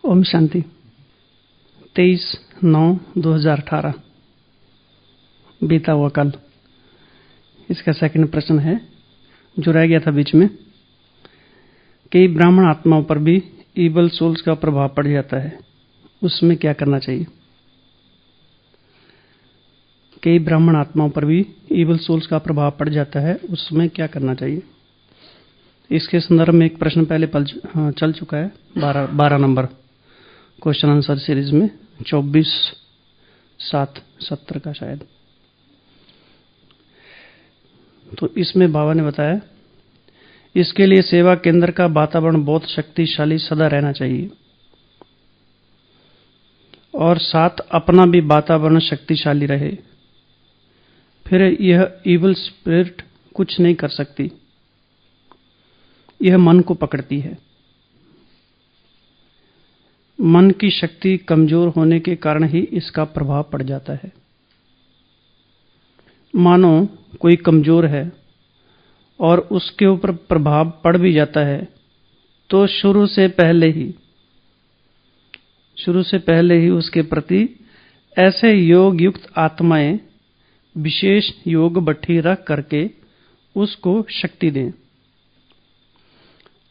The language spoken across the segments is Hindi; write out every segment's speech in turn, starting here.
ओम शांति। 23/9/2018 बीता हुआ कल। इसका सेकंड प्रश्न है जो रह गया था बीच में। कई ब्राह्मण आत्माओं पर भी ईवल सोल्स का प्रभाव पड़ जाता है, उसमें क्या करना चाहिए? कई ब्राह्मण आत्माओं पर भी ईवल सोल्स का प्रभाव पड़ जाता है, उसमें क्या करना चाहिए? इसके संदर्भ में एक प्रश्न पहले चल चुका है 12 नंबर क्वेश्चन आंसर सीरीज में 24/7/17 का शायद। तो इसमें बाबा ने बताया इसके लिए सेवा केंद्र का वातावरण बहुत शक्तिशाली सदा रहना चाहिए और साथ अपना भी वातावरण शक्तिशाली रहे, फिर यह ईवल स्पिरिट कुछ नहीं कर सकती। यह मन को पकड़ती है। मन की शक्ति कमजोर होने के कारण ही इसका प्रभाव पड़ जाता है। मानो कोई कमजोर है और उसके ऊपर प्रभाव पड़ भी जाता है तो शुरू से पहले ही उसके प्रति ऐसे योग युक्त आत्माएं विशेष योग भट्ठी रख करके उसको शक्ति दें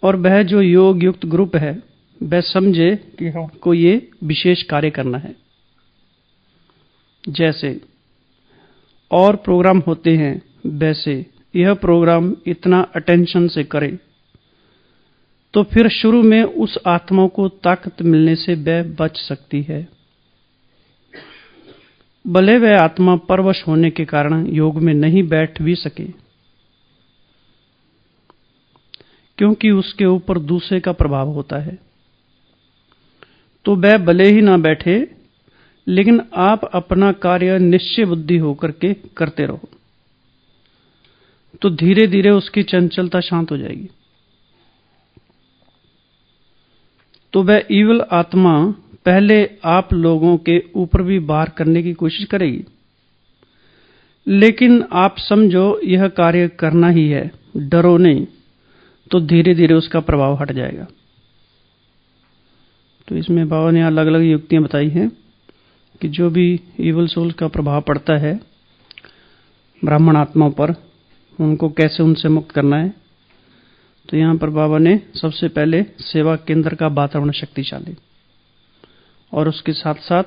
और वह जो योग युक्त ग्रुप है वह समझे कि हमको ये विशेष कार्य करना है। जैसे और प्रोग्राम होते हैं वैसे यह प्रोग्राम इतना अटेंशन से करे तो फिर शुरू में उस आत्मा को ताकत मिलने से वह बच सकती है। भले वह आत्मा परवश होने के कारण योग में नहीं बैठ भी सके, क्योंकि उसके ऊपर दूसरे का प्रभाव होता है, तो वह भले ही ना बैठे लेकिन आप अपना कार्य निश्चय बुद्धि होकर के करते रहो तो धीरे धीरे उसकी चंचलता शांत हो जाएगी। तो वह ईवल आत्मा पहले आप लोगों के ऊपर भी वार करने की कोशिश करेगी, लेकिन आप समझो यह कार्य करना ही है, डरो नहीं, तो धीरे धीरे उसका प्रभाव हट जाएगा। तो इसमें बाबा ने अलग अलग युक्तियां बताई हैं कि जो भी ईवल सोल का प्रभाव पड़ता है ब्राह्मण आत्माओं पर, उनको कैसे उनसे मुक्त करना है। तो यहाँ पर बाबा ने सबसे पहले सेवा केंद्र का वातावरण शक्तिशाली और उसके साथ साथ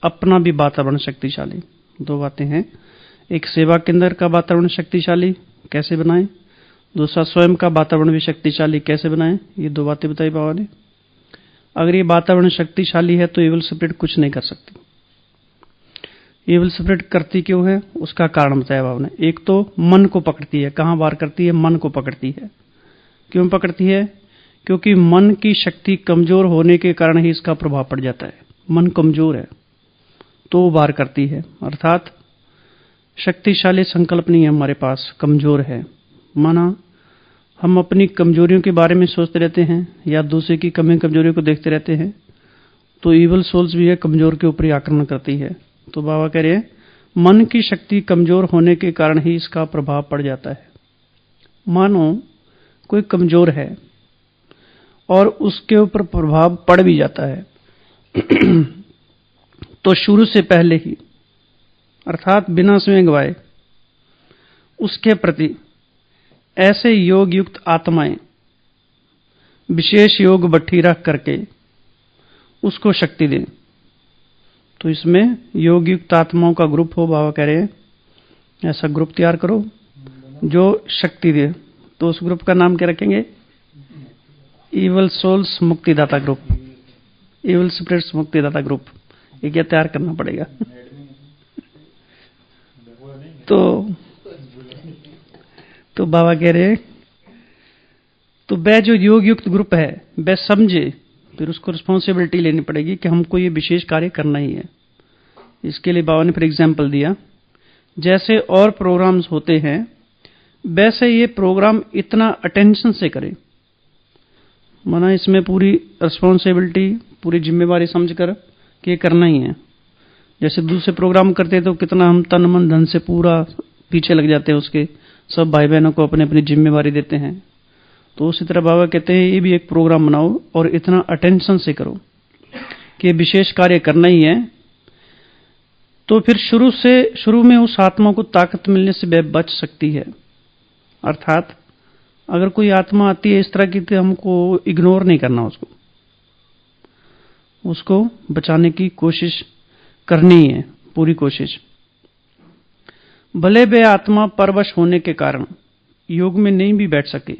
अपना भी वातावरण शक्तिशाली, दो बातें हैं। एक सेवा केंद्र का वातावरण शक्तिशाली कैसे बनाएं, दूसरा स्वयं का वातावरण भी शक्तिशाली कैसे बनाएं, ये दो बातें बताई बाबा ने। अगर ये वातावरण शक्तिशाली है तो ईवल स्पिरिट कुछ नहीं कर सकती। ईवल स्पिरिट करती क्यों है, उसका कारण बताया बाबा ने। एक तो मन को पकड़ती है। कहां वार करती है? मन को पकड़ती है। क्यों पकड़ती है? क्योंकि मन की शक्ति कमजोर होने के कारण ही इसका प्रभाव पड़ जाता है। मन कमजोर है तो वार करती है, अर्थात शक्तिशाली संकल्प नहीं है हमारे पास, कमजोर है। माना हम अपनी कमजोरियों के बारे में सोचते रहते हैं या दूसरे की कमी कमजोरियों को देखते रहते हैं, तो ईवल सोल्स भी है कमजोर के ऊपर आक्रमण करती है। तो बाबा कह रहे हैं मन की शक्ति कमजोर होने के कारण ही इसका प्रभाव पड़ जाता है। मानो कोई कमजोर है और उसके ऊपर प्रभाव पड़ भी जाता है तो शुरू से पहले ही, अर्थात बिना समय गवाए, उसके प्रति ऐसे योग युक्त आत्माएं विशेष योग भट्ठी रख करके उसको शक्ति दें। तो इसमें योग युक्त आत्माओं का ग्रुप हो, बाबा कह रहे हैं ऐसा ग्रुप तैयार करो जो शक्ति दे। तो उस ग्रुप का नाम क्या रखेंगे? ईवल सोल्स मुक्तिदाता ग्रुप, ईवल स्पिरिट्स मुक्तिदाता ग्रुप। ये क्या तैयार करना पड़ेगा तो बाबा कह रहे हैं तो वह जो योग युक्त ग्रुप है वह समझे, फिर उसको रिस्पॉन्सिबिलिटी लेनी पड़ेगी कि हमको ये विशेष कार्य करना ही है। इसके लिए बाबा ने फिर एग्जाम्पल दिया, जैसे और प्रोग्राम्स होते हैं वैसे ये प्रोग्राम इतना अटेंशन से करे। माना इसमें पूरी रिस्पॉन्सिबिलिटी, पूरी जिम्मेवारी समझकर कि ये करना ही है। जैसे दूसरे प्रोग्राम करते तो कितना हम तन मन धन से पूरा पीछे लग जाते हैं, उसके सब भाई बहनों को अपनी अपनी जिम्मेवारी देते हैं। तो उसी तरह बाबा कहते हैं ये भी एक प्रोग्राम बनाओ और इतना अटेंशन से करो कि विशेष कार्य करना ही है, तो फिर शुरू में उस आत्मा को ताकत मिलने से वह बच सकती है। अर्थात अगर कोई आत्मा आती है इस तरह की, तो हमको इग्नोर नहीं करना, उसको बचाने की कोशिश करनी है, पूरी कोशिश। भले वे आत्मा परवश होने के कारण योग में नहीं भी बैठ सके।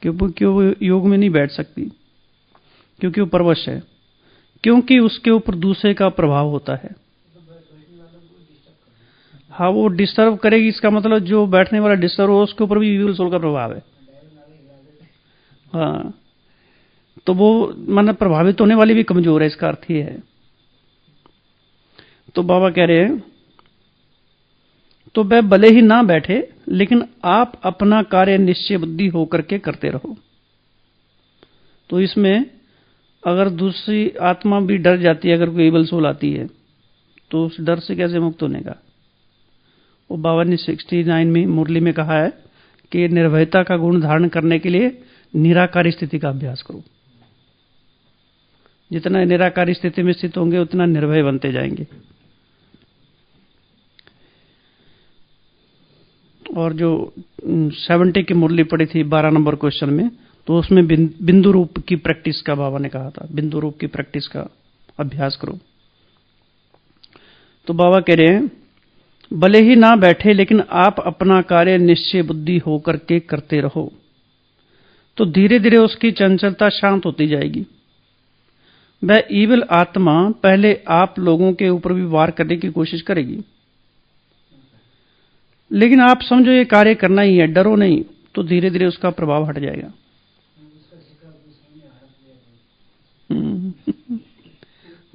क्यों वो योग में नहीं बैठ सकती? क्योंकि वो परवश है, क्योंकि उसके ऊपर दूसरे का प्रभाव होता है। हाँ, वो डिस्टर्ब करेगी, इसका मतलब जो बैठने वाला डिस्टर्ब हो उसके ऊपर भी इविल सोल का प्रभाव है। हाँ, तो वो मतलब प्रभावित होने वाली भी कमजोर है, इसका अर्थ ये है। तो बाबा कह रहे हैं, तो वह भले ही ना बैठे लेकिन आप अपना कार्य निश्चय बुद्धि होकर के करते रहो। तो इसमें अगर दूसरी आत्मा भी डर जाती है, अगर कोई इविल सोल आती है, तो उस डर से कैसे मुक्त होने का? वो बाबा ने 69 में मुरली में कहा है कि निर्भयता का गुण धारण करने के लिए निराकारी स्थिति का अभ्यास करो। जितना निराकारी स्थिति में स्थित होंगे उतना निर्भय बनते जाएंगे। और जो 70 की मुरली पड़ी थी 12 नंबर क्वेश्चन में, तो उसमें बिंदु रूप की प्रैक्टिस का बाबा ने कहा था, बिंदु रूप की प्रैक्टिस का अभ्यास करो। तो बाबा कह रहे हैं, भले ही ना बैठे लेकिन आप अपना कार्य निश्चय बुद्धि होकर के करते रहो, तो धीरे धीरे उसकी चंचलता शांत होती जाएगी। वह ईविल आत्मा पहले आप लोगों के ऊपर भी वार करने की कोशिश करेगी, लेकिन आप समझो ये कार्य करना ही है, डरो नहीं, तो धीरे धीरे उसका प्रभाव हट जाएगा।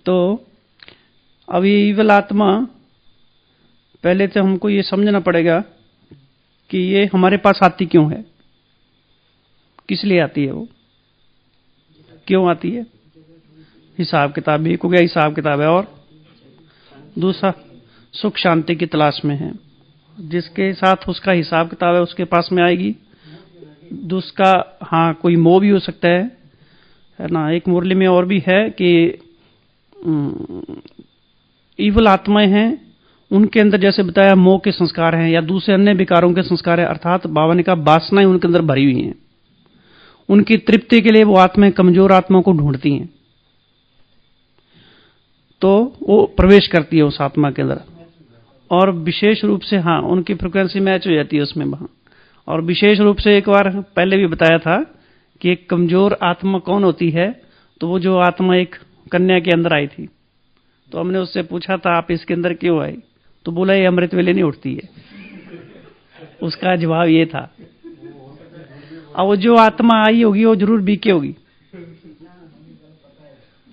तो अब ये ईविल आत्मा, पहले तो हमको ये समझना पड़ेगा कि ये हमारे पास आती क्यों है, किस लिए आती है, वो क्यों आती है। हिसाब किताब भी हो गया, हिसाब किताब है, और दूसरा सुख शांति की तलाश में है। जिसके साथ उसका हिसाब किताब है उसके पास में आएगी। दूसरा, हाँ, कोई मोह भी हो सकता है ना। एक मुरली में और भी है कि ईवल आत्माएं हैं, उनके अंदर जैसे बताया मोह के संस्कार हैं या दूसरे अन्य विकारों के संस्कार हैं, अर्थात बाबा ने कहा वासनाएं उनके अंदर भरी हुई हैं। उनकी तृप्ति के लिए वो आत्माएं कमजोर आत्माओं को ढूंढती हैं, तो वो प्रवेश करती है उस आत्मा के अंदर, और विशेष रूप से, हाँ, उनकी फ्रिक्वेंसी मैच हो जाती है उसमें वहां। और विशेष रूप से एक बार पहले भी बताया था कि एक कमजोर आत्मा कौन होती है, तो वो जो आत्मा एक कन्या के अंदर आई थी, तो हमने उससे पूछा था आप इसके अंदर क्यों आई, तो बोला ये अमृत वेले नहीं उठती है। उसका जवाब ये था। अब वो जो आत्मा आई होगी वो जरूर बीके होगी,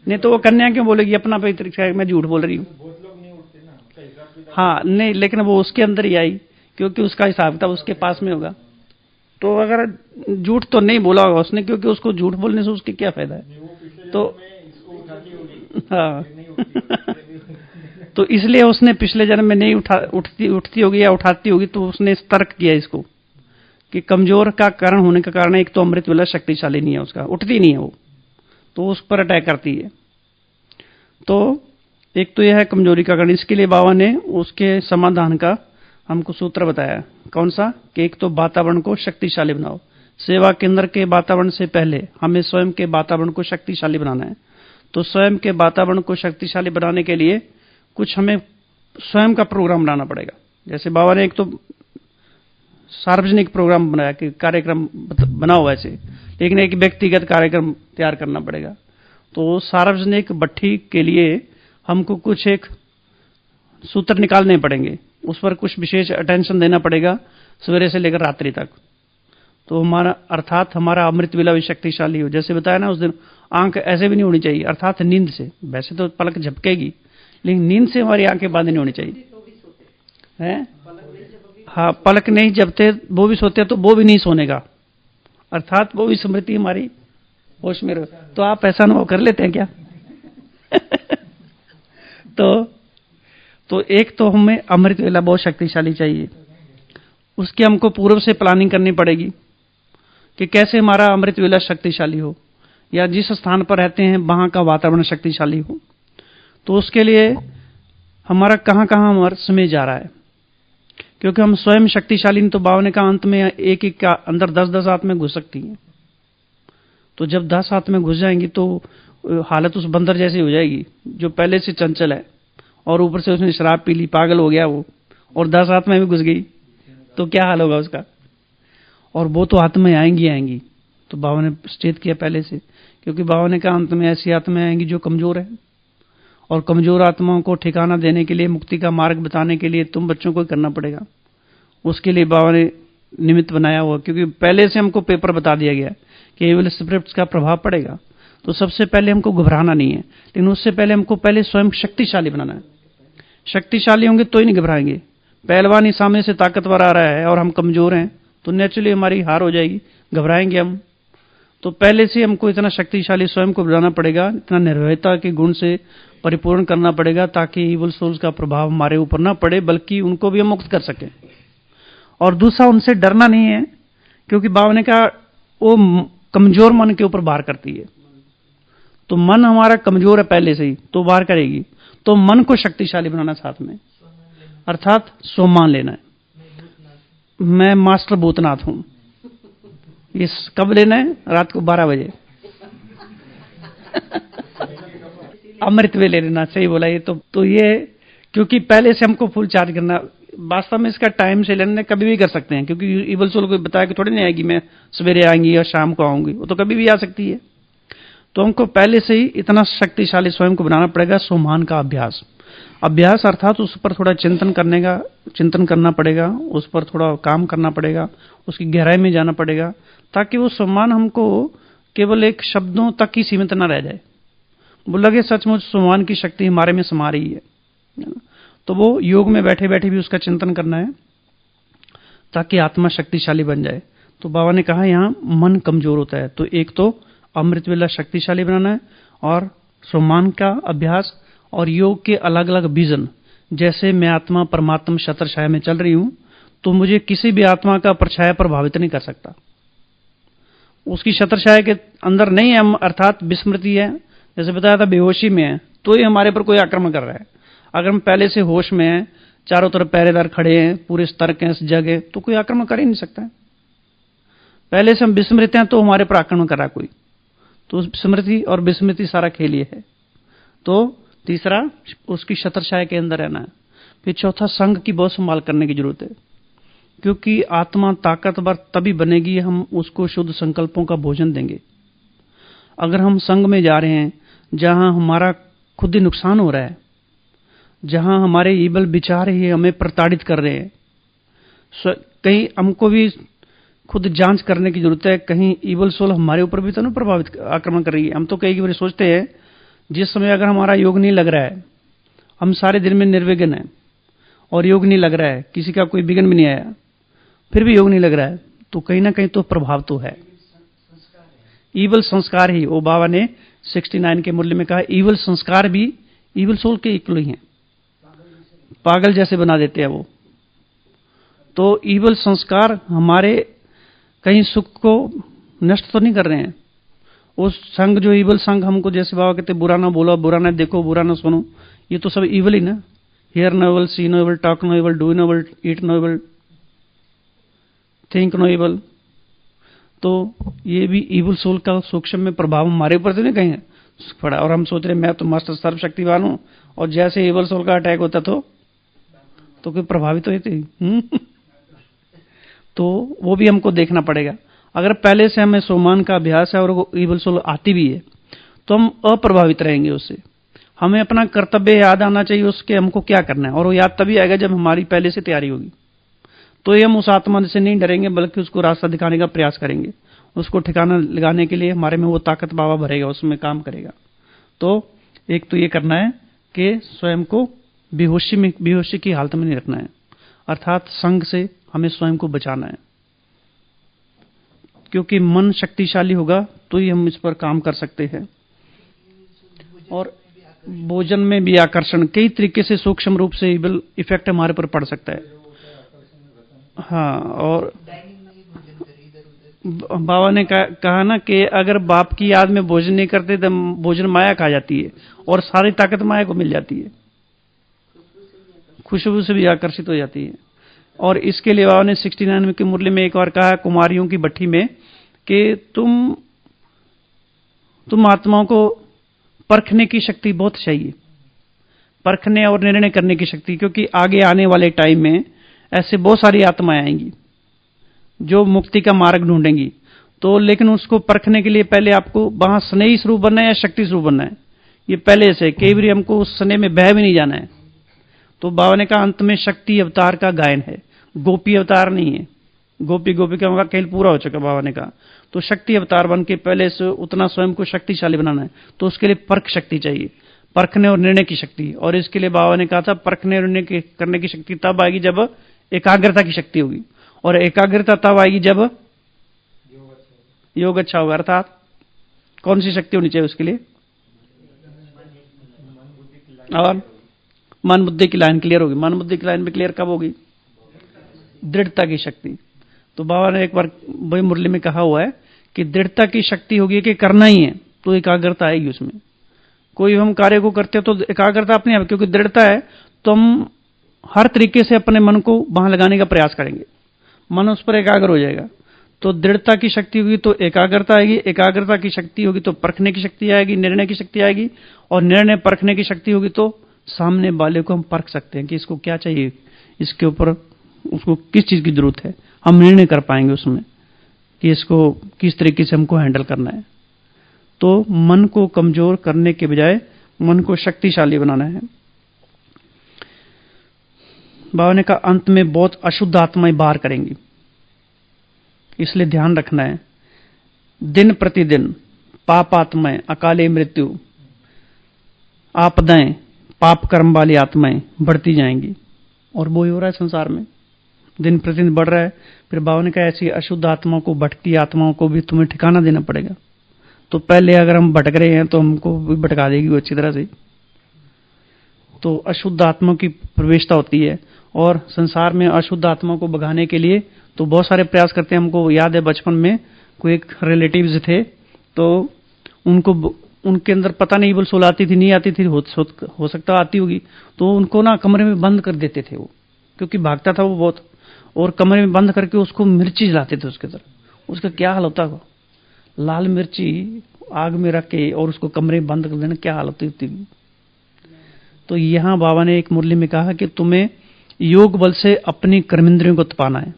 नहीं तो वो कन्या क्यों बोलेगी अपना पवित्र, मैं झूठ बोल रही हूँ। हाँ, नहीं, लेकिन वो उसके अंदर ही आई क्योंकि उसका हिसाब था उसके पास में होगा। तो अगर झूठ तो नहीं बोला होगा उसने, क्योंकि उसको झूठ बोलने से उसके क्या फायदा है। तो हाँ तो इसलिए उसने पिछले जन्म में नहीं उठती होगी या उठाती होगी, तो उसने तर्क किया इसको कि कमजोर का कारण होने का कारण एक तो अमृत वेला शक्तिशाली नहीं है, उसका उठती नहीं है वो, तो उस पर अटैक करती है। तो एक तो यह है कमजोरी का कारण। इसके लिए बाबा ने उसके समाधान का हमको सूत्र बताया। कौन सा? कि एक तो वातावरण को शक्तिशाली बनाओ। सेवा केंद्र के वातावरण से पहले हमें स्वयं के वातावरण को शक्तिशाली बनाना है। तो स्वयं के वातावरण को शक्तिशाली बनाने के लिए कुछ हमें स्वयं का प्रोग्राम बनाना पड़ेगा। जैसे बाबा ने एक तो सार्वजनिक प्रोग्राम बनाया कि कार्यक्रम बनाओ वैसे, लेकिन एक व्यक्तिगत कार्यक्रम तैयार करना पड़ेगा। तो सार्वजनिक भट्टी के लिए हमको कुछ एक सूत्र निकालने पड़ेंगे, उस पर कुछ विशेष अटेंशन देना पड़ेगा सवेरे से लेकर रात्रि तक। तो हमारा अर्थात हमारा अमृत वेला भी शक्तिशाली हो। जैसे बताया ना उस दिन, आंख ऐसे भी नहीं होनी चाहिए, अर्थात नींद से। वैसे तो पलक झपकेगी, लेकिन नींद से हमारी आंखें बंद नहीं होनी चाहिए, हैं? हाँ, पलक नहीं जबते वो भी सोते, तो वो भी नहीं सोने का, अर्थात वो भी स्मृति हमारी होश में रहो। तो आप ऐसा अनुभव कर लेते हैं क्या? तो एक तो हमें अमृत वेला बहुत शक्तिशाली चाहिए। उसकी हमको पूर्व से प्लानिंग करनी पड़ेगी कि कैसे हमारा अमृत वेला शक्तिशाली हो। या जिस स्थान पर रहते हैं वहां का वातावरण शक्तिशाली हो। तो उसके लिए हमारा कहां कहां हमारा समय जा रहा है, क्योंकि हम स्वयं शक्तिशाली नहीं तो बाबा ने कहा अंत में एक एक का अंदर 10-10 आत्माएं घुस सकती हैं। तो जब 10 आत्माएं घुस जाएंगी तो हालत उस बंदर जैसी हो जाएगी जो पहले से चंचल है और ऊपर से उसने शराब पी ली, पागल हो गया वो, और 10 आत्माएं भी घुस गई तो क्या हाल होगा उसका। और वो तो आत्माएं आएंगी आएंगी, तो बाबा ने स्टेट किया पहले से, क्योंकि बाबा ने कहा अंत में ऐसी आत्माएं आएंगी जो कमजोर है, और कमजोर आत्माओं को ठिकाना देने के लिए, मुक्ति का मार्ग बताने के लिए तुम बच्चों को करना पड़ेगा। उसके लिए बाबा ने निमित्त बनाया हुआ, क्योंकि पहले से हमको पेपर बता दिया गया कि एविल स्पिरिट्स का प्रभाव पड़ेगा। तो सबसे पहले हमको घबराना नहीं है, लेकिन उससे पहले हमको पहले स्वयं शक्तिशाली बनाना है। शक्तिशाली होंगे तो ही नहीं घबराएंगे। पहलवान ही सामने से ताकतवर आ रहा है और हम कमजोर हैं तो नेचुरली हमारी हार हो जाएगी, घबराएंगे हम। तो पहले से हमको इतना शक्तिशाली स्वयं को बनाना पड़ेगा, इतना निर्भयता के गुण से परिपूर्ण करना पड़ेगा, ताकि इवल सोल्स का प्रभाव हमारे ऊपर ना पड़े, बल्कि उनको भी हम मुक्त कर सकें। और दूसरा, उनसे डरना नहीं है, क्योंकि बाबा ने कहा वो कमजोर मन के ऊपर वार करती है। तो मन हमारा कमजोर है पहले से ही, तो वार करेगी। तो मन को शक्तिशाली बनाना साथ में, अर्थात सोमान लेना है। मैं मास्टर भूतनाथ हूं। इस कब लेना है? रात को 12 बजे अमृत वे ले लेना। सही बोला ये तो ये, क्योंकि पहले से हमको फुल चार्ज करना। वास्तव में इसका टाइम से लेने कभी भी कर सकते हैं, क्योंकि इवल सोल को बताया कि थोड़ी नहीं आएगी मैं सवेरे आएंगी या शाम को आऊंगी, वो तो कभी भी आ सकती है। तो हमको पहले से ही इतना शक्तिशाली स्वयं को बनाना पड़ेगा। सोमान का अभ्यास अर्थात उस पर थोड़ा चिंतन करना पड़ेगा, उस पर थोड़ा काम करना पड़ेगा, उसकी गहराई में जाना पड़ेगा, ताकि वो सम्मान हमको केवल एक शब्दों तक ही सीमित न रह जाए, वो लगे सचमुच सम्मान की शक्ति हमारे में समा रही है। तो वो योग में बैठे बैठे भी उसका चिंतन करना है, ताकि आत्मा शक्तिशाली बन जाए। तो बाबा ने कहा यहाँ मन कमजोर होता है, तो एक तो अमृत वेला शक्तिशाली बनाना है, और सम्मान का अभ्यास, और योग के अलग अलग विजन। जैसे मैं आत्मा परमात्मा छत्रछाया में चल रही हूं, तो मुझे किसी भी आत्मा का परछाया प्रभावित नहीं कर सकता। उसकी छत्रछाया के अंदर नहीं है हम, अर्थात विस्मृति है। जैसे बताया था बेहोशी में है तो ही हमारे पर कोई आक्रमण कर रहा है। अगर हम पहले से होश में हैं, चारों तरफ पहरेदार खड़े हैं, पूरे सतर्क हैं, सजग है, तो कोई आक्रमण कर ही नहीं सकता है। पहले से हम विस्मृत हैं तो हमारे पर आक्रमण कर रहा है कोई। तो स्मृति और विस्मृति सारा खेल ये है। तो तीसरा, उसकी छत्रछाया के अंदर रहना है। फिर चौथा, संघ की बहुत संभाल करने की जरूरत है, क्योंकि आत्मा ताकतवर तभी बनेगी हम उसको शुद्ध संकल्पों का भोजन देंगे। अगर हम संघ में जा रहे हैं जहां हमारा खुद ही नुकसान हो रहा है, जहां हमारे ईबल विचार ही हमें प्रताड़ित कर रहे हैं, कहीं हमको भी खुद जांच करने की जरूरत है, कहीं ईबल सोल हमारे ऊपर भी तो नहीं प्रभावित आक्रमण कर रही है। हम तो कई बार सोचते हैं, जिस समय अगर हमारा योग नहीं लग रहा है, हम सारे दिन में निर्विघ्न है और योग नहीं लग रहा है, किसी का कोई विघ्न भी नहीं आया, फिर भी योग नहीं लग रहा है, तो कहीं ना कहीं तो प्रभाव तो है। ईवल संस्कार ही, वो बाबा ने 69 के मूल्य में कहा, ईवल संस्कार भी ईवल सोल के इक्वल ही हैं, पागल जैसे बना देते हैं वो। तो ईवल संस्कार हमारे कहीं सुख को नष्ट तो नहीं कर रहे हैं। उस संग जो ईवल संग हमको, जैसे बाबा कहते बुरा ना बोलो, बुरा ना देखो, बुरा ना सुनो, ये तो सब ईवल ही ना। Hear no evil, see no evil, talk no evil, do no evil, eat no evil, think no evil. तो ये भी ईवल सोल का सूक्ष्म में प्रभाव हमारे ऊपर तो नहीं कहीं पड़ा। और हम सोच रहे मैं तो मास्टर सर्वशक्तिवान हूं, और जैसे ईवल सोल का अटैक होता तो कोई प्रभावित तो होती। तो वो भी हमको देखना पड़ेगा। अगर पहले से हमें सोमान का अभ्यास है और ईवल सोल आती भी है, तो हम अप्रभावित रहेंगे उससे। हमें अपना कर्तव्य याद आना चाहिए, उसके हमको क्या करना है, और वो याद तभी आएगा जब हमारी पहले से तैयारी होगी। तो ये हम उस आत्मा से नहीं डरेंगे, बल्कि उसको रास्ता दिखाने का प्रयास करेंगे। उसको ठिकाना लगाने के लिए हमारे में वो ताकत बाबा भरेगा, उसमें काम करेगा। तो एक तो ये करना है कि स्वयं को बेहोशी की हालत में नहीं रखना है, अर्थात संग से हमें स्वयं को बचाना है। क्योंकि मन शक्तिशाली होगा तो ही हम इस पर काम कर सकते हैं। और भोजन में भी आकर्षण कई तरीके से सूक्ष्म रूप से इफेक्ट हमारे पर पड़ सकता है। हाँ, और बाबा ने कहा ना कि अगर बाप की याद में भोजन नहीं करते तो भोजन माया खा जाती है और सारी ताकत माया को मिल जाती है, खुशबू से भी आकर्षित हो जाती है। और इसके लिए बाबा ने 69 की मुरली में एक बार कहा कुमारियों की भट्टी में कि तुम आत्माओं को परखने की शक्ति बहुत चाहिए, परखने और निर्णय करने की शक्ति, क्योंकि आगे आने वाले टाइम में ऐसे बहुत सारी आत्माएं आएंगी जो मुक्ति का मार्ग ढूंढेंगी। तो लेकिन उसको परखने के लिए पहले आपको वहां स्नेही स्वरूप बनना है या शक्ति स्वरूप बनना है, ये पहले से कई बार हमको उस स्नेह में बह भी नहीं जाना है। तो बाबा ने कहा अंत में शक्ति अवतार का गायन है, गोपी अवतार नहीं है। गोपी का खेल पूरा हो चुका बाबा ने कहा। तो शक्ति अवतार बन के पहले से उतना स्वयं को शक्तिशाली बनाना है, तो उसके लिए परख शक्ति चाहिए, परखने और निर्णय की शक्ति। और इसके लिए बाबा ने कहा था परखने और निर्णय करने की शक्ति तब आएगी जब एकाग्रता की शक्ति होगी, और एकाग्रता तब आएगी जब योग अच्छा होगा। अर्थात कौन सी शक्ति होनी चाहिए उसके लिए? और मन बुद्धि की लाइन क्लियर होगी। मन बुद्धि की लाइन में क्लियर कब होगी? दृढ़ता की शक्ति। तो बाबा ने एक बार वही मुरली में कहा हुआ है कि दृढ़ता की शक्ति होगी कि करना ही है, तो एकाग्रता आएगी उसमें। कोई हम कार्य को करते हो तो एकाग्रता अपने आप, क्योंकि दृढ़ता है तो हम हर तरीके से अपने मन को वहां लगाने का प्रयास करेंगे, मन उस पर एकाग्र हो जाएगा। तो दृढ़ता की शक्ति होगी तो एकाग्रता आएगी, एकाग्रता की शक्ति होगी तो परखने की शक्ति आएगी, निर्णय की शक्ति आएगी, और निर्णय परखने की शक्ति होगी तो सामने वाले को हम परख सकते हैं कि इसको क्या चाहिए, इसके ऊपर उसको किस चीज की जरूरत है। हम निर्णय कर पाएंगे उसमें कि इसको किस तरीके से हमको हैंडल करना है। तो मन को कमजोर करने के बजाय मन को शक्तिशाली बनाना है। बाबा ने कहा अंत में बहुत अशुद्ध आत्माएं बाहर करेंगी, इसलिए ध्यान रखना है। दिन प्रतिदिन पाप आत्माएं, अकाले मृत्यु, आपदाएं, पाप कर्म वाली आत्माएं बढ़ती जाएंगी, और वो ही हो रहा है संसार में, दिन प्रतिदिन बढ़ रहा है। फिर बाबा ने कहा ऐसी अशुद्ध आत्माओं को, भटकती आत्माओं को भी तुम्हें ठिकाना देना पड़ेगा। तो पहले अगर हम भटक रहे हैं तो हमको भी भटका देगी वो अच्छी तरह से। तो अशुद्ध आत्माओं की प्रवेशता होती है, और संसार में अशुद्ध आत्माओं को भगाने के लिए तो बहुत सारे प्रयास करते हैं। हमको याद है बचपन में कोई एक रिलेटिव्स थे, तो उनके अंदर पता नहीं ईवल सोल आती थी नहीं आती थी, हो सकता आती होगी, तो उनको ना कमरे में बंद कर देते थे वो, क्योंकि भागता था वो बहुत, और कमरे में बंद करके उसको मिर्ची जलाते थे उसके तरफ। उसका क्या हाल होता है, लाल मिर्ची आग में रख के और उसको कमरे में बंद कर देना, क्या हाल होती थी। तो यहां बाबा ने एक मुरली में कहा कि तुम्हें योग बल से अपनी कर्मेंद्रियों को तपाना है,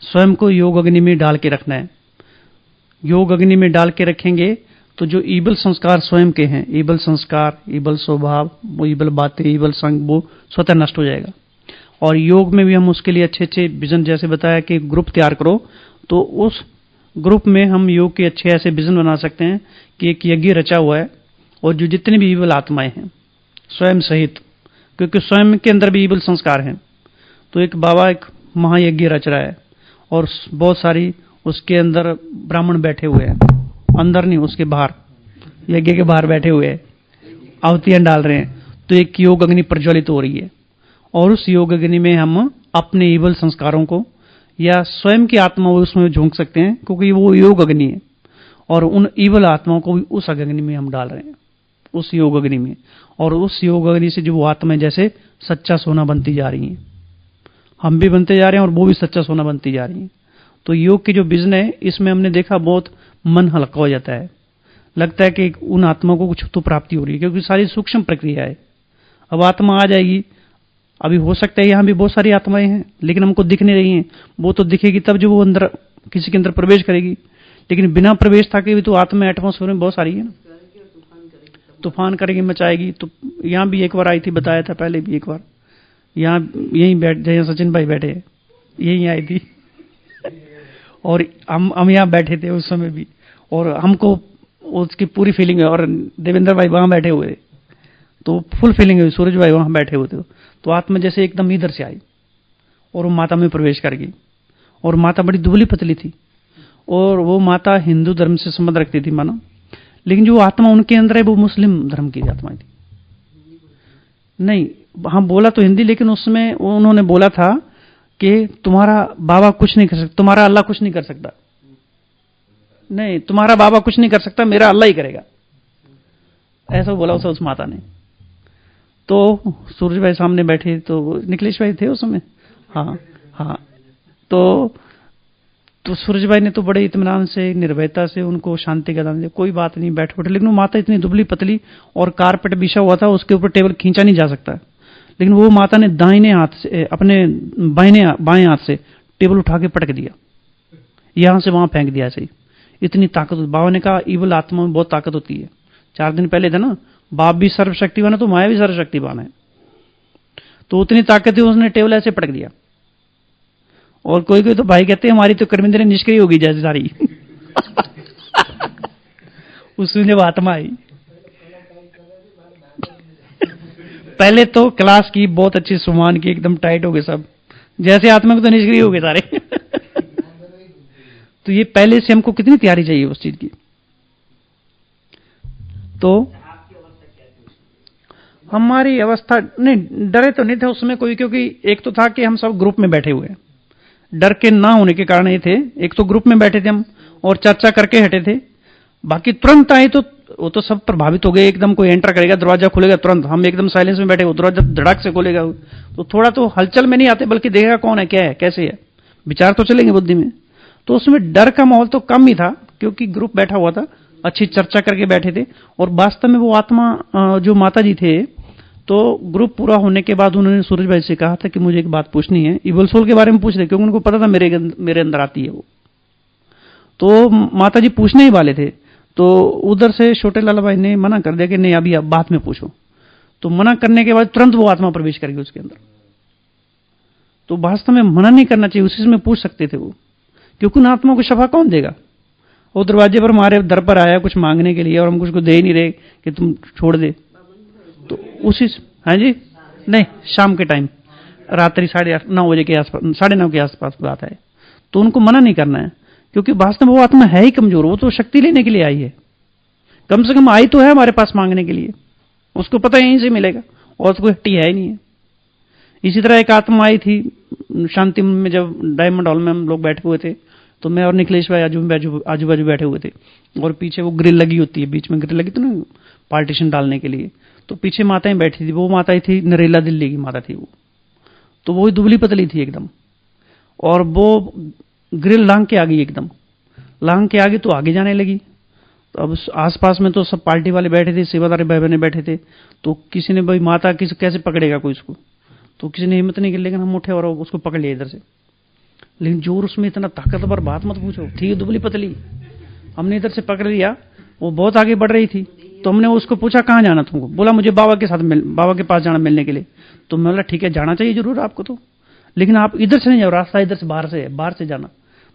स्वयं को योग अग्नि में डाल के रखना है। योग अग्नि में डाल के रखेंगे तो जो ईबल संस्कार स्वयं के हैं, ईबल संस्कार, ईबल स्वभाव, वो ईबल बातें, ईबल संग, वो स्वतः नष्ट हो जाएगा। और योग में भी हम उसके लिए अच्छे अच्छे विजन, जैसे बताया कि ग्रुप तैयार करो, तो उस ग्रुप में हम योग के अच्छे ऐसे विजन बना सकते हैं कि एक यज्ञ रचा हुआ है, और जो जितनी भी ईबल आत्माएं हैं स्वयं सहित, क्योंकि स्वयं के अंदर भी ईबल संस्कार हैं, तो एक बाबा एक महायज्ञ रच रहा है, और बहुत सारी उसके अंदर ब्राह्मण बैठे हुए हैं, अंदर नहीं उसके बाहर, यज्ञ के बाहर बैठे हुए हैं, आहुतियां डाल रहे हैं। तो एक योग अग्नि प्रज्वलित हो रही है, और उस योग अग्नि में हम अपने ईवल संस्कारों को या स्वयं की आत्मा को उसमें झोंक सकते हैं, क्योंकि वो योग अग्नि है, और उन ईवल आत्माओं को भी उस अग्नि में हम डाल रहे हैं, उस योग अग्नि में। और उस योग अग्नि से जो वो आत्माएं जैसे सच्चा सोना बनती जा रही हैं, हम भी बनते जा रहे हैं और वो भी सच्चा सोना बनती जा रही हैं। तो योग की जो विजन है, इसमें हमने देखा बहुत मन हल्का हो जाता है, लगता है कि उन आत्माओं को कुछ तो प्राप्ति हो रही है, क्योंकि सारी सूक्ष्म प्रक्रिया है। अब आत्मा आ जाएगी, अभी हो सकता है यहाँ भी बहुत सारी आत्माएं हैं लेकिन हमको दिख नहीं रही हैं, वो तो दिखेगी तब जो वो अंदर किसी के अंदर प्रवेश करेगी, लेकिन बिना प्रवेश था कि भी तो आत्मा एटमॉस्फेयर में बहुत सारी है ना, तूफान करेगी, मचाएगी। तो यहाँ भी एक बार आई थी, बताया था पहले भी एक बार, यहाँ यहीं बैठ जहाँ सचिन भाई बैठे हैं, यहीं आई थी और हम यहाँ बैठे थे उस समय भी, और हमको उसकी पूरी फीलिंग है। और देवेंद्र भाई वहां बैठे हुए, तो फुल फीलिंग है, सूरज भाई वहां बैठे हुए थे। तो आत्मा जैसे एकदम इधर से आई और वो माता में प्रवेश कर गई, और माता बड़ी दुबली पतली थी, और वो माता हिंदू धर्म से संबंध रखती थी मानो, लेकिन जो आत्मा उनके अंदर है वो मुस्लिम धर्म की आत्मा थी। नहीं, हाँ बोला तो हिंदी, लेकिन उसमें उन्होंने बोला था कि तुम्हारा बाबा कुछ नहीं कर सकता, तुम्हारा अल्लाह कुछ नहीं कर सकता, नहीं तुम्हारा बाबा कुछ नहीं कर सकता, मेरा अल्लाह ही करेगा, ऐसा बोला उस माता ने। तो सूरज भाई सामने बैठे, तो निखिलेश भाई थे उस समय, हाँ हाँ, तो सूरज भाई ने तो बड़े इत्मीनान से, निर्भयता से उनको शांति का दान दिया, कोई बात नहीं, बैठ बैठे। लेकिन वो माता इतनी दुबली पतली और कारपेट बिछा हुआ था, उसके ऊपर टेबल खींचा नहीं जा सकता, लेकिन वो माता ने दाहिने हाथ से, अपने बाएं हाथ से टेबल उठा के पटक दिया, यहां से वहां फेंक दिया ऐसे ही। इतनी ताकत, बाबा ने कहा ईवल आत्मा में बहुत ताकत होती है। 4 दिन पहले था ना, बाप भी सर्वशक्तिवान है तो माया भी सर्वशक्तिवान है, तो उतनी ताकत थी, उसने टेबल ऐसे पटक दिया। और कोई कोई तो भाई कहते हैं हमारी तो कर्मेंद्रियां निष्क्रिय होगी जैसे सारी उसमें जब आत्मा आई, पहले तो क्लास की बहुत अच्छी सुमान की, एकदम टाइट हो गए सब, जैसे आत्मा को तो निष्क्रिय हो गए सारे तो ये पहले से हमको कितनी तैयारी चाहिए उस चीज की। तो हमारी अवस्था, नहीं डरे तो नहीं थे उसमें कोई, क्योंकि एक तो था कि हम सब ग्रुप में बैठे हुए हैं, डर के ना होने के कारण ये थे, एक तो ग्रुप में बैठे थे हम और चर्चा करके हटे थे, बाकी तुरंत आए तो वो तो सब प्रभावित हो गए एकदम। कोई एंटर करेगा, दरवाजा खुलेगा तुरंत, हम एकदम साइलेंस में बैठे, वो दरवाजा धड़क से खोलेगा, तो थोड़ा तो हलचल में नहीं आते, बल्कि देखेगा कौन है, क्या है, कैसे है, विचार तो चलेंगे बुद्धि में। तो उसमें डर का माहौल तो कम ही था, क्योंकि ग्रुप बैठा हुआ था, अच्छी चर्चा करके बैठे थे। और वास्तव में वो आत्मा जो माता जी थे, तो ग्रुप पूरा होने के बाद उन्होंने सूरज भाई से कहा था कि मुझे एक बात पूछनी है, इवल सोल के बारे में पूछ रहे, क्योंकि उनको पता था मेरे अंदर आती है वो। तो माता जी पूछने ही वाले थे, तो उधर से छोटे लाला भाई ने मना कर दिया कि नहीं अभी आप बाद में पूछो। तो मना करने के बाद तुरंत वो आत्मा प्रवेश कर गई उसके अंदर। तो वास्तव में मना नहीं करना चाहिए, उसी में पूछ सकते थे वो, क्योंकि उन आत्मा को शफा कौन देगा। वो दरवाजे पर हमारे दर पर आया कुछ मांगने के लिए और हम कुछ को दे ही नहीं रहे कि तुम छोड़ दे, तो उसी, हाँ जी, नहीं शाम के टाइम, रात्रि 8:30-9 बजे के आसपास, 9:30 के आसपास बात है। तो उनको मना नहीं करना है, क्योंकि वास्तव में वो आत्मा है ही कमजोर, वो तो शक्ति लेने के लिए आई है, कम से कम आई तो है हमारे पास मांगने के लिए, उसको पता यहीं से मिलेगा और तो कोई हट्टी है ही नहीं है। इसी तरह एक आत्मा आई थी शांति में, जब डायमंड हॉल में हम लोग बैठे हुए थे, तो मैं और निखिलेश भाई आजू बाजू बैठे हुए थे, और पीछे वो ग्रिल लगी होती है, बीच में ग्रिल लगी थी ना पार्टीशन डालने के लिए, तो पीछे माताएं बैठी थी। वो माता थी नरेला दिल्ली की माता थी वो, तो वो दुबली पतली थी एकदम, और वो ग्रिल लांग के आ गई, एकदम लांग के आगे तो आगे जाने लगी। तो अब आसपास में तो सब पार्टी वाले बैठे थे, सेवादार भाई बहने बैठे थे, तो किसी ने भाई माता किसी कैसे पकड़ेगा कोई उसको, तो किसी ने हिम्मत नहीं की, लेकिन हम उठे और उसको पकड़ लिया इधर से। लेकिन जोर उसमें इतना ताकतवर, बात मत पूछो, थी दुबली पतली। हमने इधर से पकड़ लिया, वो बहुत आगे बढ़ रही थी, तो हमने उसको पूछा कहाँ जाना तुमको, बोला मुझे बाबा के साथ बाबा के पास जाना मिलने के लिए। तो मैं बोला ठीक है जाना चाहिए जरूर आपको तो, लेकिन आप इधर से नहीं जाओ, रास्ता इधर से बाहर से है, बाहर से जाना।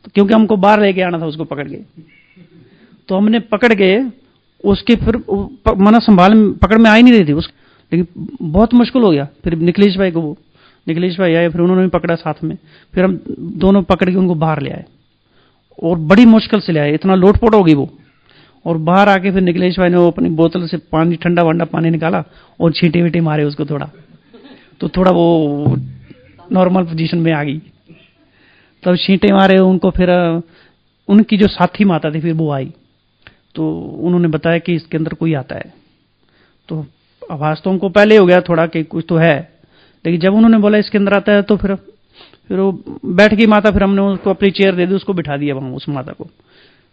तो क्योंकि हमको बाहर लेके आना था उसको पकड़ के, तो हमने पकड़ के उसके, फिर मना संभाल पकड़ में आ ही नहीं रही थी उस, लेकिन बहुत मुश्किल हो गया। फिर निखिलेश भाई आए, फिर उन्होंने भी पकड़ा साथ में, फिर हम दोनों पकड़ के उनको बाहर ले आए, और बड़ी मुश्किल से ले आए, इतना लोटपोट हो गई वो। और बाहर आके फिर निखिलेश भाई ने वो अपनी बोतल से पानी, ठंडा वंडा पानी निकाला और छींटे वीटे मारे उसको थोड़ा, तो थोड़ा वो नॉर्मल पोजीशन में आ गई। तब छींटे मारे उनको, फिर उनकी जो साथी माता थी फिर वो आई, तो उन्होंने बताया कि इसके अंदर कोई आता है। तो आवाज तो हमको पहले हो गया थोड़ा कि कुछ तो है, लेकिन जब उन्होंने बोला इसके अंदर आता है, तो फिर वो बैठ गई माता। फिर हमने उसको अपनी चेयर दे दी, उसको बिठा दिया वहां उस माता को।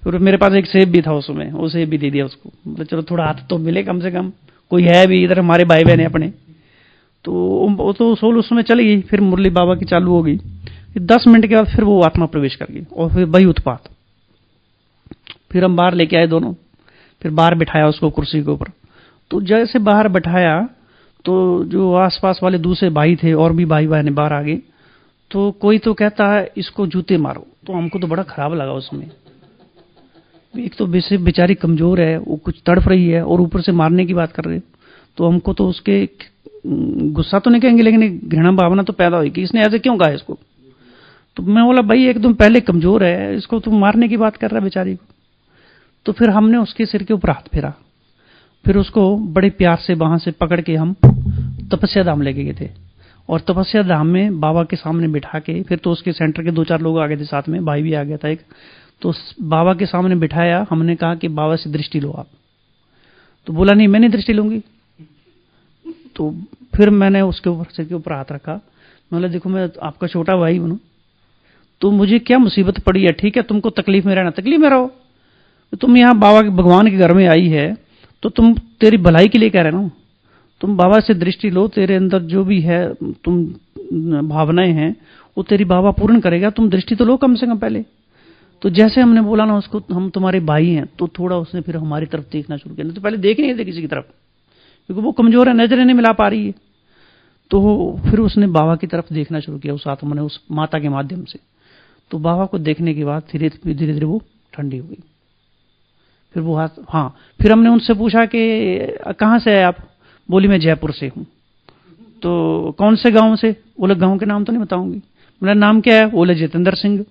फिर मेरे पास एक सेब भी था उसमें, वो सेब भी दे दिया उसको, मतलब चलो थोड़ा हाथ तो मिले कम से कम, कोई है भी इधर, हमारे भाई बहन है अपने। तो वो तो सोल उसमें चली गई। फिर मुरली बाबा की चालू हो गई। 10 मिनट के बाद फिर वो आत्मा प्रवेश कर गई, और फिर वही उत्पात। फिर हम बाहर लेके आए दोनों, फिर बाहर बिठाया उसको कुर्सी के ऊपर। तो जैसे बाहर बैठाया, तो जो आसपास वाले दूसरे भाई थे और भी भाई बहन बाहर आ गए। तो कोई तो कहता है इसको जूते मारो, तो हमको तो बड़ा खराब लगा उसमें। एक तो बेचारी कमजोर है, वो कुछ तड़फ रही है, और ऊपर से मारने की बात कर रहे। तो हमको तो उसके गुस्सा तो नहीं कहेंगे, लेकिन घृणा भावना तो पैदा हुई कि इसने ऐसे क्यों कहा इसको। तो मैं बोला भाई एकदम पहले कमजोर है, इसको तुम मारने की बात कर रहा है बेचारी को। तो फिर हमने उसके सिर के ऊपर हाथ फेरा, फिर उसको बड़े प्यार से वहां से पकड़ के हम तपस्या धाम लेके गए थे। और तपस्या धाम में बाबा के सामने बिठा के, फिर तो उसके सेंटर के 2-4 लोग आ गए थे साथ में, भाई भी आ गया था एक, तो बाबा के सामने बिठाया। हमने कहा कि बाबा से दृष्टि लो आप। तो बोला नहीं, मैं नहीं दृष्टि लूंगी। तो फिर मैंने उसके ऊपर सिर के ऊपर हाथ रखा। मैं बोला देखो मैं आपका छोटा भाई हूं, तो मुझे क्या मुसीबत पड़ी है, ठीक है तुमको तकलीफ में रहना, तकलीफ में रहो। तुम यहाँ बाबा के भगवान के घर में आई है तो तुम तेरी भलाई के लिए कह रहे ना, तुम बाबा से दृष्टि लो, तेरे अंदर जो भी है तुम भावनाएं हैं वो तेरी बाबा पूर्ण करेगा, तुम दृष्टि तो लो कम से कम पहले। तो जैसे हमने बोला ना उसको, हम तुम्हारे भाई हैं, तो थोड़ा उसने फिर हमारी तरफ देखना शुरू किया। नहीं तो पहले देख नहीं थे किसी की तरफ, क्योंकि वो कमजोर है, नजरें नहीं मिला पा रही है। तो फिर उसने बाबा की तरफ देखना शुरू किया उस आत्मा ने, उस माता के माध्यम से। तो बाबा को देखने के बाद धीरे धीरे वो ठंडी हो गई। फिर वो हाथ, हाँ, फिर हमने उनसे पूछा कि कहाँ से है आप? बोली मैं जयपुर से हूँ। तो कौन से गांव से? बोले गांव के नाम तो नहीं बताऊंगी। मेरा नाम क्या है? बोले जितेंद्र सिंह।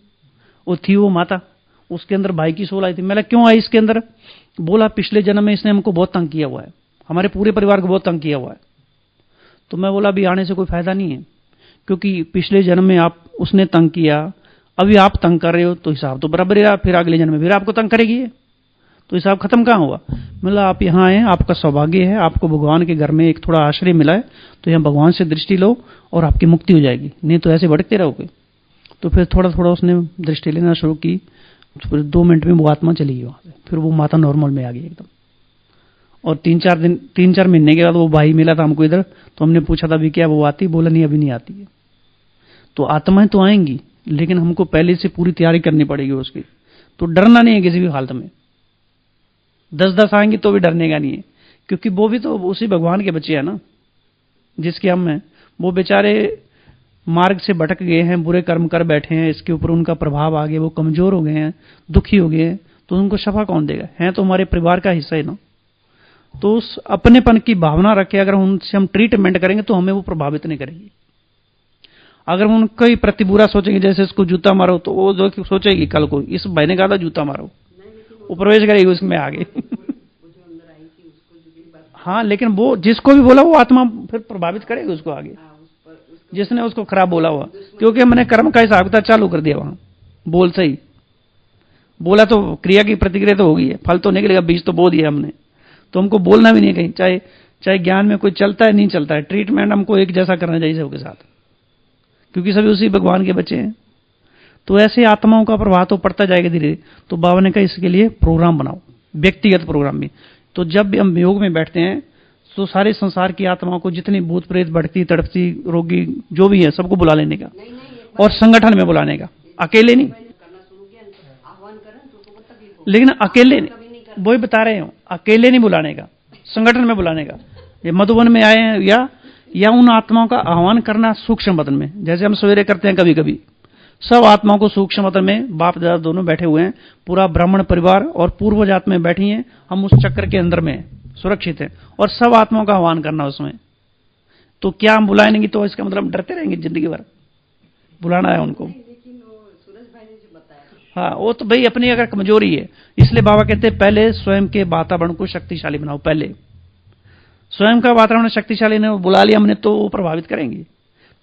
वो थी वो माता, उसके अंदर भाई की सोल आई थी। मैंने क्यों आई इसके अंदर? बोला पिछले जन्म में इसने हमको बहुत तंग किया हुआ है, हमारे पूरे परिवार को बहुत तंग किया हुआ है। तो मैं बोला अभी आने से कोई फायदा नहीं है, क्योंकि पिछले जन्म में आप उसने तंग किया, अभी आप तंग कर रहे हो, तो हिसाब तो बराबर ही रहा, फिर अगले जन्म में फिर आपको तंग करेगी है, तो हिसाब खत्म कहाँ हुआ? मतलब आप यहाँ आए, आपका सौभाग्य है, आपको भगवान के घर में एक थोड़ा आश्रय मिला है, तो यहाँ भगवान से दृष्टि लो और आपकी मुक्ति हो जाएगी, नहीं तो ऐसे भटकते रहोगे। तो फिर थोड़ा थोड़ा उसने दृष्टि लेना शुरू की। फिर 2 मिनट में वो आत्मा चली गई वहां से, फिर वो माता नॉर्मल में आ गई एकदम। और 3-4 महीने के बाद वो भाई मिला था हमको इधर, तो हमने पूछा था अभी क्या वो आती? बोला नहीं अभी नहीं आती है। तो आत्माएं तो आएंगी, लेकिन हमको पहले से पूरी तैयारी करनी पड़ेगी उसकी। तो डरना नहीं है किसी भी हालत में। 10-10 आएंगी तो भी डरने का नहीं है, क्योंकि वो भी तो उसी भगवान के बच्चे हैं ना जिसके हम हैं। वो बेचारे मार्ग से भटक गए हैं, बुरे कर्म कर बैठे हैं, इसके ऊपर उनका प्रभाव आ गया, वो कमजोर हो गए हैं, दुखी हो गए हैं, तो उनको शफा कौन देगा? है तो हमारे परिवार का हिस्सा है ना। तो उस अपनेपन की भावना रखे अगर उनसे हम ट्रीटमेंट करेंगे तो हमें वो प्रभावित नहीं करेंगे। अगर हम उनका ही प्रति बुरा सोचेंगे, जैसे इसको जूता मारो, तो वो जो सोचेगी कल को इस भाई ने कहा था जूता मारो, वो प्रवेश करेगी उसमें आगे। हाँ, लेकिन वो जिसको भी बोला वो आत्मा फिर प्रभावित करेगी उसको आगे, जिसने उसको खराब बोला हुआ, क्योंकि हमने कर्म का हिसाब किताब चालू कर दिया वहां। बोल सही बोला तो क्रिया की प्रतिक्रिया तो होगी है, फल तो निकलेगा, बीज तो बो दिया हमने। तो हमको बोलना भी नहीं कहीं, चाहे ज्ञान में कोई चलता है नहीं चलता है, ट्रीटमेंट हमको एक जैसा करना चाहिए सबके साथ, क्योंकि सभी उसी भगवान के बच्चे हैं। तो ऐसे आत्माओं का प्रभाव तो पड़ता जाएगा धीरे। तो बाबा ने कहा इसके लिए प्रोग्राम बनाओ, व्यक्तिगत प्रोग्राम भी। तो जब भी हम योग में बैठते हैं तो सारे संसार की आत्माओं को, जितनी भूत प्रेत भटकती तड़पती रोगी जो भी है, सबको बुला लेने का और संगठन में बुलाने का, अकेले नहीं। लेकिन अकेले वही बता रहे हो, अकेले नहीं बुलाने का, संगठन में बुलाने का। ये मधुबन में आए हैं या उन आत्माओं का आह्वान करना सूक्ष्म वतन में, जैसे हम सवेरे करते हैं कभी कभी। सब आत्माओं को सूक्ष्म वतन में बाप दादा दोनों बैठे हुए हैं, पूरा ब्राह्मण परिवार और पूर्वज आत्माएं बैठी हैं, हम उस चक्र के अंदर में सुरक्षित हैं, और सब आत्माओं का आह्वान करना उसमें। तो क्या हम बुलाएंगे तो इसका मतलब हम डरते रहेंगे जिंदगी भर? बुलाना है उनको। हाँ, वो तो भाई अपनी अगर कमजोरी है, इसलिए बाबा कहते हैं पहले स्वयं के वातावरण को शक्तिशाली बनाओ। पहले स्वयं का वातावरण शक्तिशाली ने बुला लिया हमने तो वो प्रभावित करेंगे।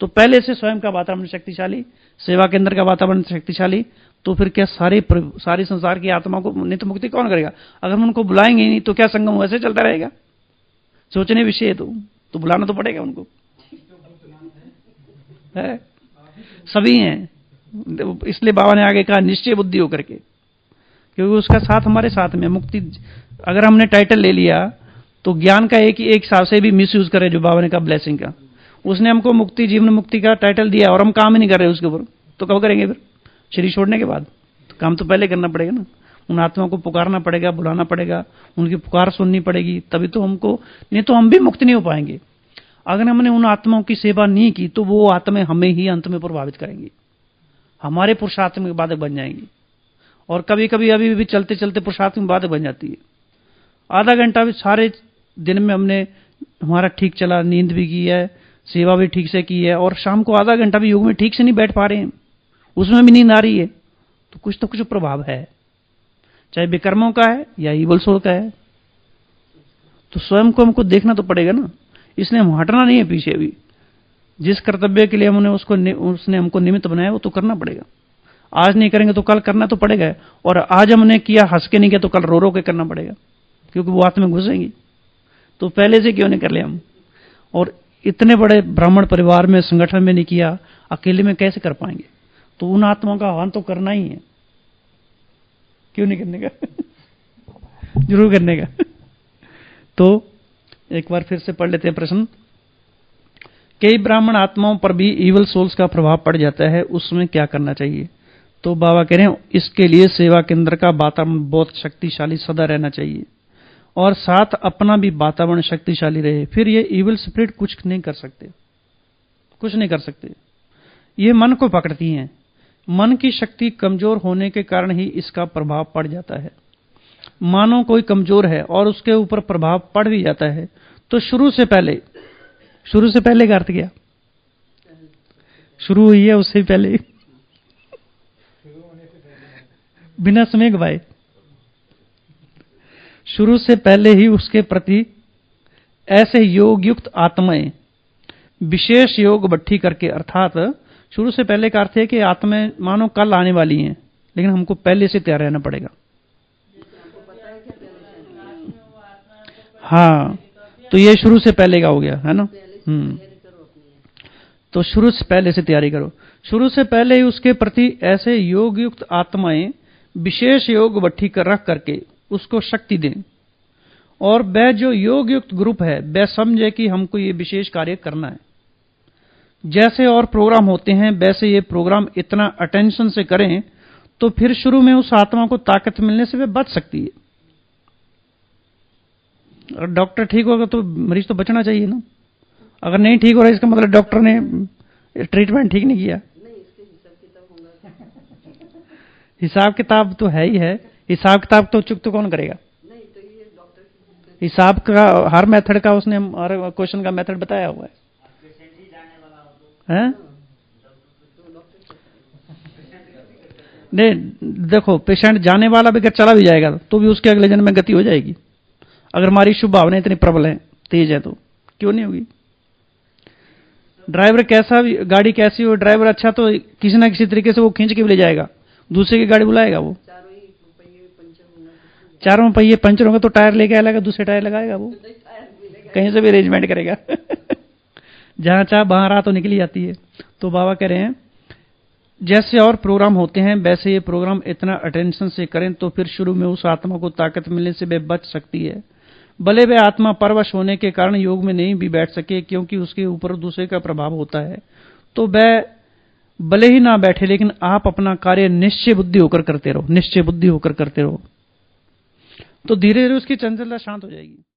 तो पहले से स्वयं का वातावरण शक्तिशाली, सेवा केंद्र का वातावरण शक्तिशाली, तो फिर क्या सारी संसार की आत्मा को नहीं तो मुक्ति कौन करेगा? अगर हम उनको बुलाएंगे नहीं तो क्या संगम वैसे चलता रहेगा? सोचने विषय है। तो बुलाना तो पड़ेगा उनको, है सभी हैं। इसलिए बाबा ने आगे कहा निश्चय बुद्धि होकर के, क्योंकि उसका साथ हमारे साथ में। मुक्ति अगर हमने टाइटल ले लिया तो ज्ञान का एक हिसाब से भी मिस यूज करे, जो बाबा ने कहा ब्लेसिंग का। उसने हमको मुक्ति, जीवन मुक्ति का टाइटल दिया और हम काम ही नहीं कर रहे उसके ऊपर, तो कब करेंगे फिर? शरीर छोड़ने के बाद। तो काम तो पहले करना पड़ेगा ना, उन आत्माओं को पुकारना पड़ेगा, बुलाना पड़ेगा, उनकी पुकार सुननी पड़ेगी, तभी तो हमको, नहीं तो हम भी मुक्त नहीं हो पाएंगे। अगर हमने उन आत्माओं की सेवा नहीं की तो वो आत्माएं हमें ही अंत में प्रभावित करेंगी, हमारे पुरुषार्थ में बाधक बन जाएंगी। और कभी कभी अभी भी चलते चलते पुरुषार्थ में बाधक बन जाती है। आधा घंटा भी सारे दिन में हमने हमारा ठीक चला, नींद भी की है, सेवा भी ठीक से की है, और शाम को आधा घंटा भी योग में ठीक से नहीं बैठ पा रहे हैं, उसमें भी नींद आ रही है, तो कुछ प्रभाव है, चाहे विकर्मों का है या ईवल सोल का है। तो स्वयं को हमको देखना तो पड़ेगा ना, इसलिए हम हटना नहीं है पीछे भी। जिस कर्तव्य के लिए हमने उसने हमको निमित्त बनाया वो तो करना पड़ेगा। आज नहीं करेंगे तो कल करना तो पड़ेगा, और आज हमने किया हंस के नहीं किया तो कल रो रो के करना पड़ेगा, क्योंकि वो आत्मा में घुसेंगी। तो पहले से क्यों नहीं कर लिया हम? और इतने बड़े ब्राह्मण परिवार में, संगठन में नहीं किया, अकेले में कैसे कर पाएंगे? तो उन आत्माओं का आह्वान तो करना ही है, क्यों नहीं करने का? जरूर करने का। तो एक बार फिर से पढ़ लेते हैं प्रश्न। कई ब्राह्मण आत्माओं पर भी इवल सोल्स का प्रभाव पड़ जाता है, उसमें क्या करना चाहिए? तो बाबा कह रहे हैं इसके लिए सेवा केंद्र का वातावरण बहुत शक्तिशाली सदा रहना चाहिए, और साथ अपना भी वातावरण शक्तिशाली रहे, फिर ये इविल स्पिरिट कुछ नहीं कर सकते, कुछ नहीं कर सकते। ये मन को पकड़ती हैं। मन की शक्ति कमजोर होने के कारण ही इसका प्रभाव पड़ जाता है। मानो कोई कमजोर है और उसके ऊपर प्रभाव पड़ भी जाता है, तो शुरू से पहले का अर्थ क्या? शुरू हुई है उससे पहले, बिना समय गवाए, शुरू से पहले ही उसके प्रति ऐसे योग युक्त आत्माएं विशेष योग बट्ठी करके, अर्थात शुरू से पहले का अर्थ है कि आत्माएं मानो कल आने वाली हैं, लेकिन हमको पहले से तैयार रहना पड़ेगा। हाँ, तो ये शुरू से पहले का हो गया है ना। तो शुरू से पहले से तैयारी करो। शुरू से पहले ही उसके प्रति ऐसे योग युक्त आत्माएं विशेष योग बट्ठी कर रख करके उसको शक्ति दें, और वह जो योग युक्त ग्रुप है वह समझे कि हमको ये विशेष कार्य करना है। जैसे और प्रोग्राम होते हैं वैसे ये प्रोग्राम इतना अटेंशन से करें तो फिर शुरू में उस आत्मा को ताकत मिलने से वह बच सकती है। अगर डॉक्टर ठीक होगा तो मरीज तो बचना चाहिए ना। अगर नहीं ठीक हो रहा इसका मतलब डॉक्टर ने ट्रीटमेंट ठीक नहीं किया। हिसाब किताब तो है ही है, हिसाब किताब तो चुकता कौन करेगा? हिसाब का हर मेथड का उसने हर क्वेश्चन का मेथड बताया हुआ है? नहीं, देखो पेशेंट जाने वाला भी अगर चला भी जाएगा तो भी उसके अगले जन्म में गति हो जाएगी। अगर हमारी शुभ भावना इतनी प्रबल है, तेज है, तो क्यों नहीं होगी? ड्राइवर कैसा भी, गाड़ी कैसी हो, ड्राइवर अच्छा तो किसी ना किसी तरीके से वो खींच के भी ले जाएगा, दूसरे की गाड़ी बुलाएगा। वो चारों पहिए पंचर होंगे तो टायर लेके आएगा, दूसरे टायर लगाएगा, वो कहीं से भी अरेंजमेंट करेगा। जहां चाह वहां राह तो निकली जाती है। तो बाबा कह रहे हैं जैसे और प्रोग्राम होते हैं वैसे ये प्रोग्राम इतना अटेंशन से करें तो फिर शुरू में उस आत्मा को ताकत मिलने से वे बच सकती है। भले वे आत्मा परवश होने के कारण योग में नहीं भी बैठ सके, क्योंकि उसके ऊपर दूसरे का प्रभाव होता है, तो वह भले ही ना बैठे, लेकिन आप अपना कार्य निश्चय बुद्धि होकर करते रहो, निश्चय बुद्धि होकर करते रहो, तो धीरे धीरे उसकी चंचलता शांत हो जाएगी।